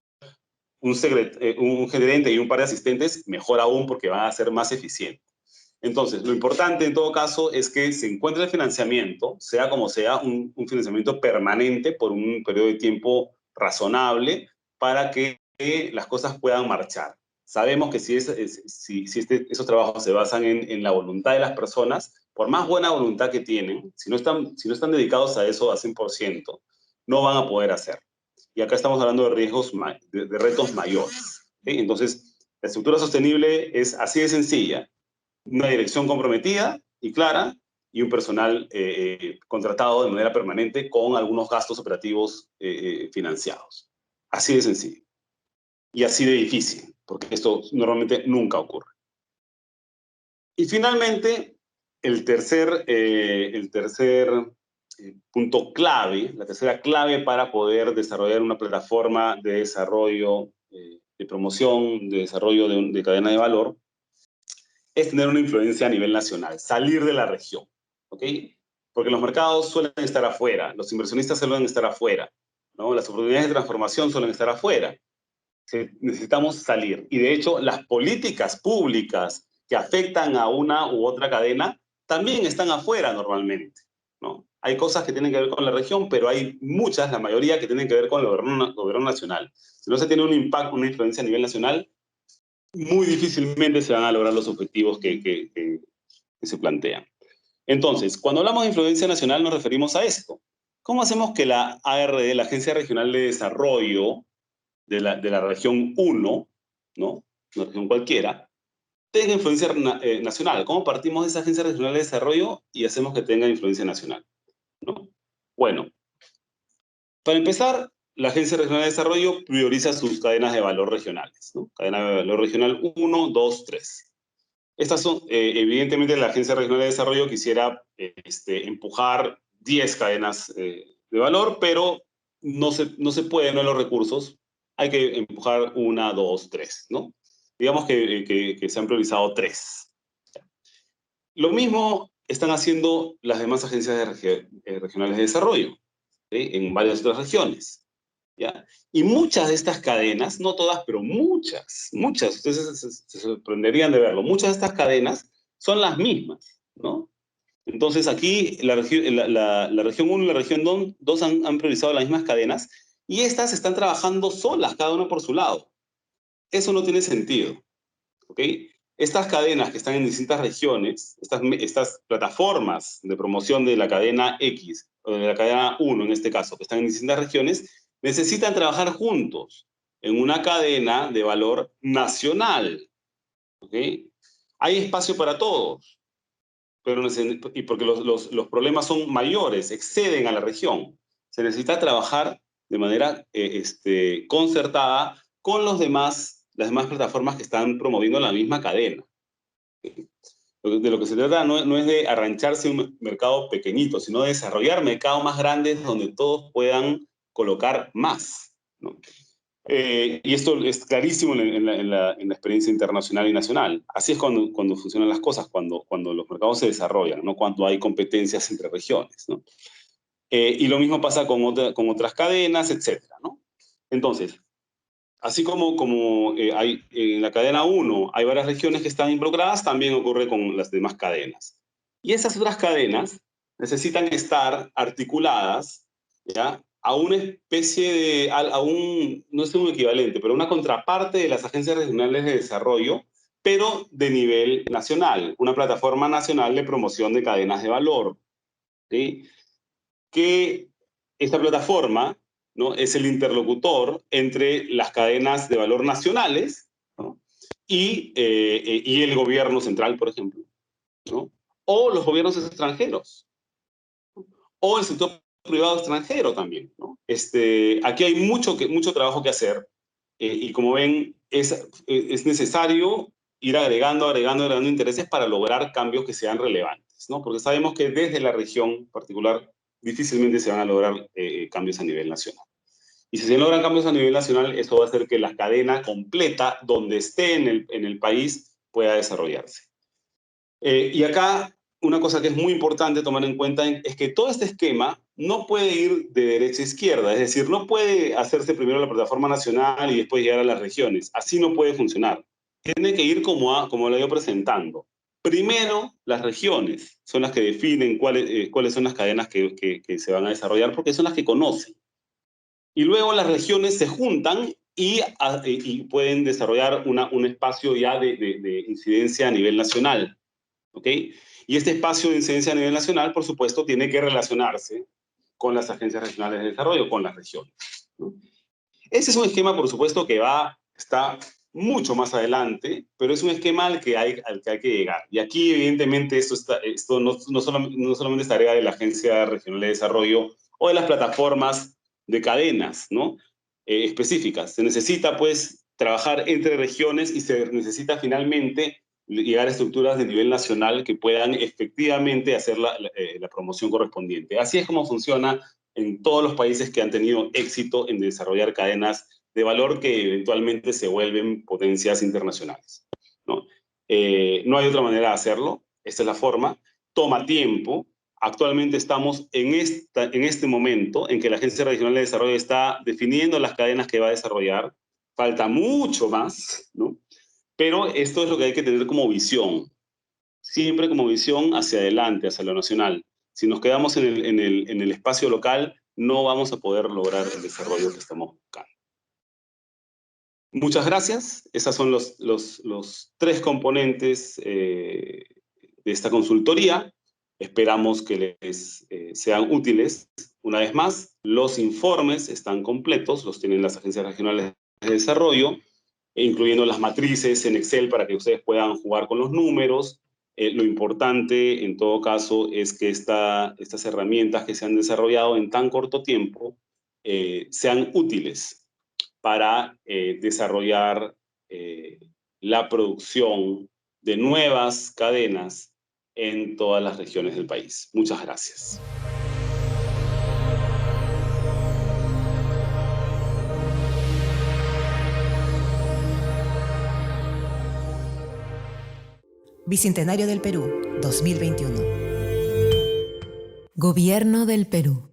Speaker 1: un gerente y un par de asistentes, mejor aún porque van a ser más eficientes. Entonces, lo importante en todo caso es que se encuentre el financiamiento, sea como sea, un financiamiento permanente por un periodo de tiempo razonable para que las cosas puedan marchar. Sabemos que si esos trabajos se basan en la voluntad de las personas, por más buena voluntad que tienen, si no están dedicados a eso a 100%, no van a poder hacer. Y acá estamos hablando de riesgos, de retos mayores. ¿Sí? Entonces, la estructura sostenible es así de sencilla: una dirección comprometida y clara y un personal contratado de manera permanente con algunos gastos operativos financiados. Así de sencillo. Y así de difícil, porque esto normalmente nunca ocurre. Y finalmente, el tercer punto clave, la tercera clave para poder desarrollar una plataforma de desarrollo, de promoción, de desarrollo de cadena de valor, es tener una influencia a nivel nacional, salir de la región, ¿ok? Porque los mercados suelen estar afuera, los inversionistas suelen estar afuera, ¿no? Las oportunidades de transformación suelen estar afuera. Necesitamos salir. Y de hecho, las políticas públicas que afectan a una u otra cadena también están afuera normalmente, ¿no? Hay cosas que tienen que ver con la región, pero hay muchas, la mayoría, que tienen que ver con el gobierno nacional. Si no se tiene un impacto, una influencia a nivel nacional, muy difícilmente se van a lograr los objetivos que se plantean. Entonces, cuando hablamos de influencia nacional nos referimos a esto. ¿Cómo hacemos que la ARD, la Agencia Regional de Desarrollo de la región 1, ¿no? Una región cualquiera, tenga influencia nacional? ¿Cómo partimos de esa Agencia Regional de Desarrollo y hacemos que tenga influencia nacional, ¿no? Bueno, para empezar, la Agencia Regional de Desarrollo prioriza sus cadenas de valor regionales, ¿no? Cadena de valor regional 1, 2, 3. Estas son, evidentemente, la Agencia Regional de Desarrollo quisiera empujar 10 cadenas de valor, pero no se puede, no hay los recursos. Hay que empujar 1, 2, 3, ¿no? Digamos que se han priorizado 3. Lo mismo están haciendo las demás agencias regionales de desarrollo, ¿sí? En varias otras regiones, ¿ya? Y muchas de estas cadenas, no todas, pero muchas, ustedes se sorprenderían de verlo, muchas de estas cadenas son las mismas, ¿no? Entonces aquí la región 1 y la región 2 han priorizado las mismas cadenas y estas están trabajando solas, cada una por su lado. Eso no tiene sentido, ¿ok? Estas cadenas que están en distintas regiones, estas plataformas de promoción de la cadena X, o de la cadena 1 en este caso, que están en distintas regiones, necesitan trabajar juntos en una cadena de valor nacional, ¿ok? Hay espacio para todos, pero y porque los problemas son mayores, exceden a la región. Se necesita trabajar de manera concertada con las demás plataformas que están promoviendo la misma cadena. De lo que se trata no es de arrancharse un mercado pequeñito, sino de desarrollar mercados más grandes donde todos puedan colocar más, ¿no? Y esto es clarísimo en la experiencia internacional y nacional. Así es cuando funcionan las cosas, cuando los mercados se desarrollan, no cuando hay competencias entre regiones, ¿no? Y lo mismo pasa con otras cadenas, etcétera, ¿no? Entonces, Así como hay, en la cadena 1 hay varias regiones que están involucradas, también ocurre con las demás cadenas. Y esas otras cadenas necesitan estar articuladas, ¿ya?, a una especie de, no es un equivalente, pero una contraparte de las agencias regionales de desarrollo, pero de nivel nacional, una plataforma nacional de promoción de cadenas de valor, ¿sí? Que esta plataforma, ¿no?, es el interlocutor entre las cadenas de valor nacionales, ¿no?, y el gobierno central, por ejemplo, ¿no?, o los gobiernos extranjeros, o el sector privado extranjero también, ¿no? Aquí hay mucho trabajo que hacer, y como ven, es necesario ir agregando intereses para lograr cambios que sean relevantes, ¿no? Porque sabemos que desde la región particular difícilmente se van a lograr cambios a nivel nacional. Y si se logran cambios a nivel nacional, eso va a hacer que la cadena completa, donde esté en el país, pueda desarrollarse. Y acá una cosa que es muy importante tomar en cuenta es que todo este esquema no puede ir de derecha a izquierda, es decir, no puede hacerse primero la plataforma nacional y después llegar a las regiones. Así no puede funcionar. Tiene que ir como lo he ido presentando. Primero, las regiones son las que definen cuáles son las cadenas que se van a desarrollar, porque son las que conocen. Y luego las regiones se juntan y pueden desarrollar un espacio ya de incidencia a nivel nacional. ¿Ok? Y este espacio de incidencia a nivel nacional, por supuesto, tiene que relacionarse con las agencias regionales de desarrollo, con las regiones, ¿no? Ese es un esquema, por supuesto, está mucho más adelante, pero es un esquema al que hay que llegar. Y aquí, evidentemente, esto no solamente se agrega de la Agencia Regional de Desarrollo o de las plataformas de cadenas, ¿no?, específicas. Se necesita, pues, trabajar entre regiones y se necesita finalmente llegar a estructuras de nivel nacional que puedan efectivamente hacer la promoción correspondiente. Así es como funciona en todos los países que han tenido éxito en desarrollar cadenas de valor que eventualmente se vuelven potencias internacionales, ¿no? No hay otra manera de hacerlo, esta es la forma, toma tiempo. Actualmente estamos en este momento en que la Agencia Regional de Desarrollo está definiendo las cadenas que va a desarrollar, falta mucho más, ¿no? Pero esto es lo que hay que tener como visión, siempre como visión hacia adelante, hacia lo nacional. Si nos quedamos en el espacio local, no vamos a poder lograr el desarrollo que estamos buscando. Muchas gracias. Esos son los tres componentes de esta consultoría. Esperamos que les sean útiles. Una vez más, los informes están completos, los tienen las agencias regionales de desarrollo, incluyendo las matrices en Excel para que ustedes puedan jugar con los números. Lo importante, en todo caso, es que estas herramientas que se han desarrollado en tan corto tiempo sean útiles para desarrollar la producción de nuevas cadenas en todas las regiones del país. Muchas gracias.
Speaker 2: Bicentenario del Perú, 2021. Gobierno del Perú.